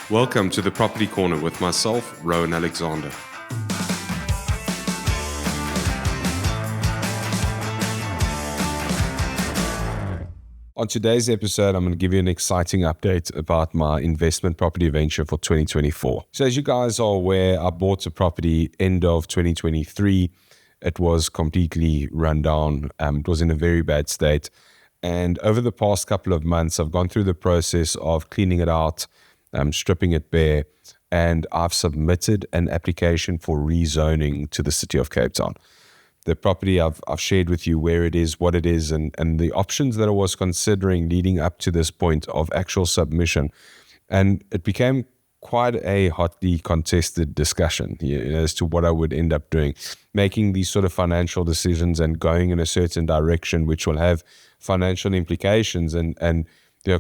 Welcome to the Property Corner with myself, Rowan Alexander. On today's episode, I'm going to give you an exciting update about my investment property venture for 2024. So as you guys are aware, I bought a property end of 2023. It was completely run down. It was in a very bad state. And over the past couple of months, I've gone through the process of cleaning it out, stripping it bare, and I've submitted an application for rezoning to the city of Cape Town. The property I've shared with you where it is, what it is, and the options that I was considering leading up to this point of actual submission. And it became quite a hotly contested discussion as to what I would end up doing, making these sort of financial decisions and going in a certain direction which will have financial implications and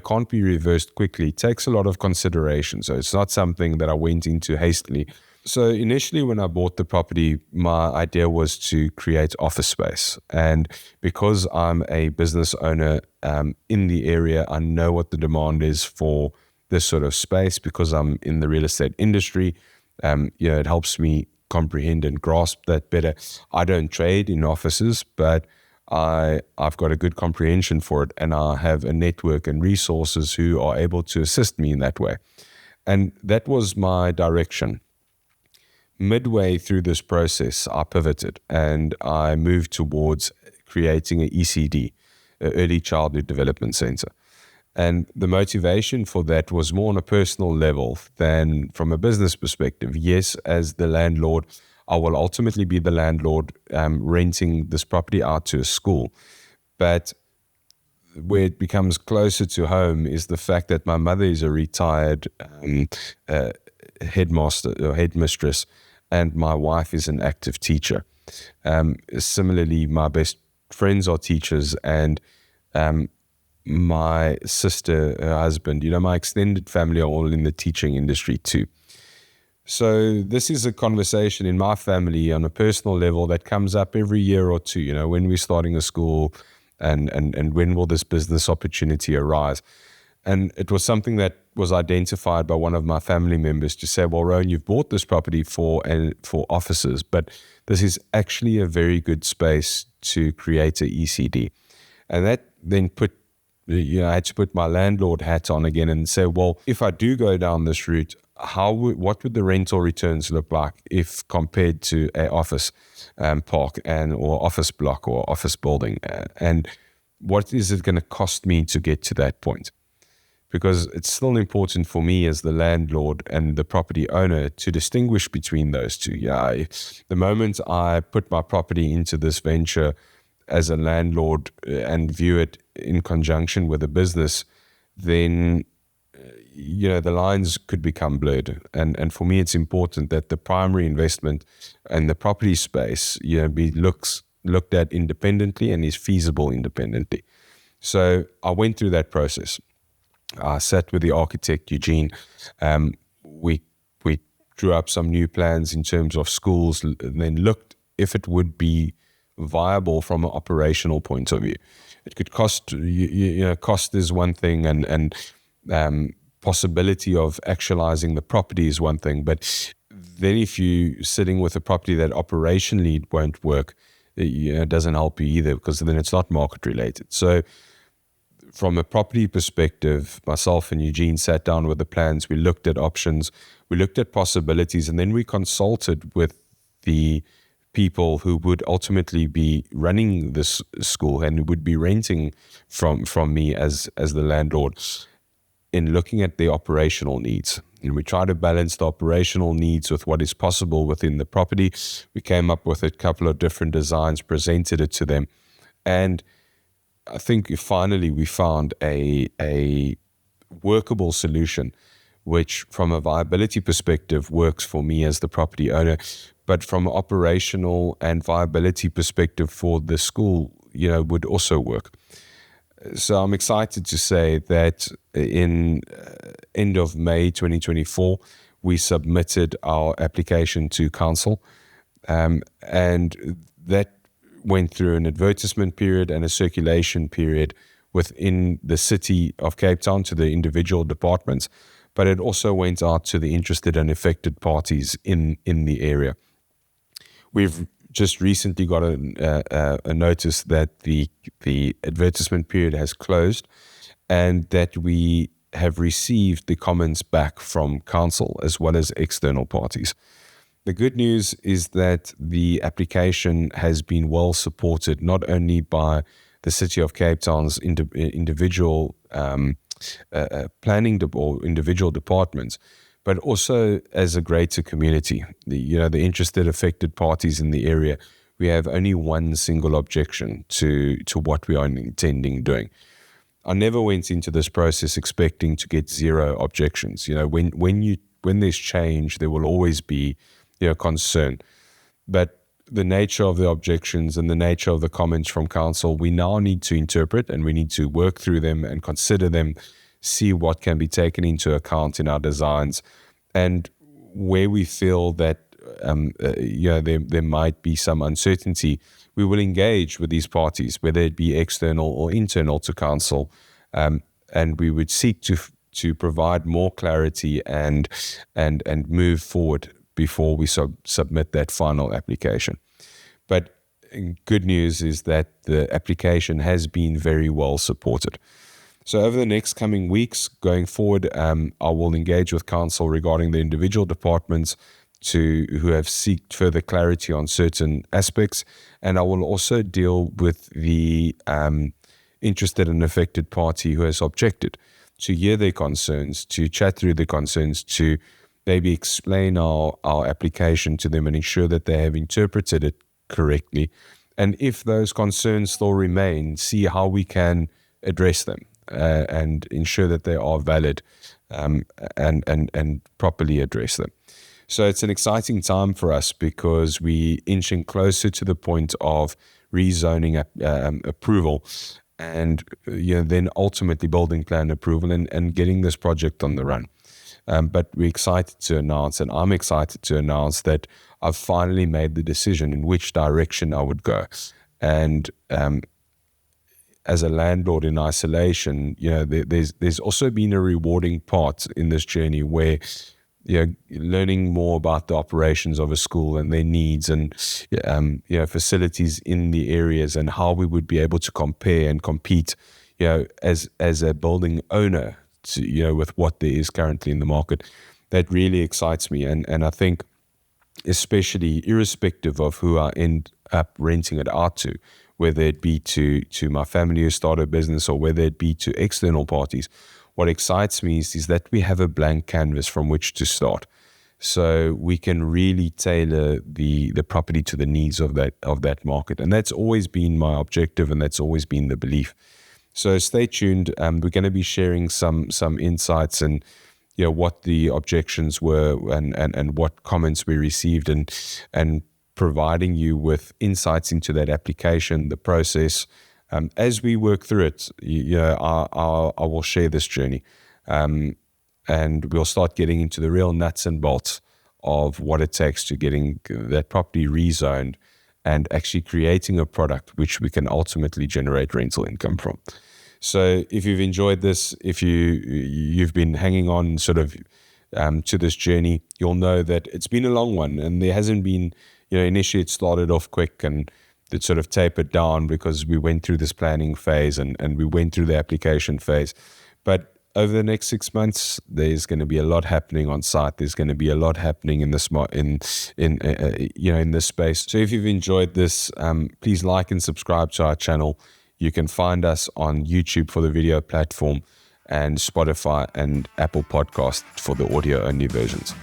can't be reversed quickly. It takes a lot of consideration. So it's not something that I went into hastily. So initially when I bought the property, my idea was to create office space. And because I'm a business owner in the area, I know what the demand is for this sort of space because I'm in the real estate industry. It helps me comprehend and grasp that better. I don't trade in offices, but I've got a good comprehension for it, and I have a network and resources who are able to assist me in that way. And that was my direction. Midway through this process, I pivoted and I moved towards creating an ECD, an Early Childhood Development Center. And the motivation for that was more on a personal level than from a business perspective. Yes, as the landlord, I will ultimately be the landlord renting this property out to a school. But where it becomes closer to home is the fact that my mother is a retired headmaster or headmistress, and my wife is an active teacher. Similarly, my best friends are teachers, and my sister, her husband, my extended family are all in the teaching industry too. So this is a conversation in my family on a personal level that comes up every year or two, when we're starting a school and when will this business opportunity arise. And it was something that was identified by one of my family members to say, well, Rowan, you've bought this property for offices, but this is actually a very good space to create an ECD. And that then I had to put my landlord hat on again and say, well, if I do go down this route, what would the rental returns look like if compared to an office park or office block or office building? And what is it going to cost me to get to that point? Because it's still important for me as the landlord and the property owner to distinguish between those two. The moment I put my property into this venture as a landlord and view it in conjunction with a business, then the lines could become blurred. And for me, it's important that the primary investment and the property space, be looked at independently and is feasible independently. So I went through that process. I sat with the architect, Eugene. We drew up some new plans in terms of schools, and then looked if it would be viable from an operational point of view. It could cost, cost is one thing, and possibility of actualizing the property is one thing. But then if you're sitting with a property that operationally won't work, it doesn't help you either, because then it's not market related. So from a property perspective, myself and Eugene sat down with the plans. We looked at options, we looked at possibilities, and then we consulted with the people who would ultimately be running this school and would be renting from me as the landlord, in looking at the operational needs. And we try to balance the operational needs with what is possible within the property. We came up with a couple of different designs, presented it to them, and I think finally we found a workable solution, which from a viability perspective works for me as the property owner, but from an operational and viability perspective for the school, would also work. So I'm excited to say that in end of May 2024, we submitted our application to council, and that went through an advertisement period and a circulation period within the city of Cape Town to the individual departments. but it also went out to the interested and affected parties in the area. We've just recently got a notice that the advertisement period has closed, and that we have received the comments back from council as well as external parties. The good news is that the application has been well supported, not only by the City of Cape Town's individual planning or individual departments, but also as a greater community. The interested, affected parties in the area, we have only one single objection to what we are intending doing. I never went into this process expecting to get zero objections. When there's change, there will always be concern. But the nature of the objections and the nature of the comments from council, we now need to interpret, and we need to work through them and consider them, see what can be taken into account in our designs, and where we feel that there might be some uncertainty, we will engage with these parties, whether it be external or internal to council, and we would seek to provide more clarity and move forward before we submit that final application. But good news is that the application has been very well supported. So over the next coming weeks, going forward, I will engage with council regarding the individual departments who have sought further clarity on certain aspects, and I will also deal with the interested and affected party who has objected, to hear their concerns, to chat through the concerns, to maybe explain our application to them and ensure that they have interpreted it correctly. And if those concerns still remain, see how we can address them and ensure that they are valid and properly address them. So it's an exciting time for us because we're inching closer to the point of rezoning approval, and then ultimately building plan approval and getting this project on the run. But we're excited to announce, and I'm excited to announce, that I've finally made the decision in which direction I would go. And as a landlord in isolation, there's also been a rewarding part in this journey where learning more about the operations of a school and their needs and facilities in the areas and how we would be able to compare and compete as a building owner with what there is currently in the market. That really excites me, and I think, especially irrespective of who I end up renting it out to, whether it be to my family who start a business or whether it be to external parties, what excites me is that we have a blank canvas from which to start. So we can really tailor the property to the needs of that market. And that's always been my objective, and that's always been the belief. So stay tuned. We're going to be sharing some insights and what the objections were and what comments we received, and providing you with insights into that application, the process. As we work through it, I will share this journey, and we'll start getting into the real nuts and bolts of what it takes to getting that property rezoned and actually creating a product which we can ultimately generate rental income from. So if you've enjoyed this, if you've been hanging on sort of to this journey, you'll know that it's been a long one, and there hasn't been, initially it started off quick and it sort of tapered down because we went through this planning phase and we went through the application phase. But over the next 6 months, there's going to be a lot happening on site. There's going to be a lot happening in this in this space. So if you've enjoyed this, please like and subscribe to our channel. You can find us on YouTube for the video platform, and Spotify and Apple Podcast for the audio only versions.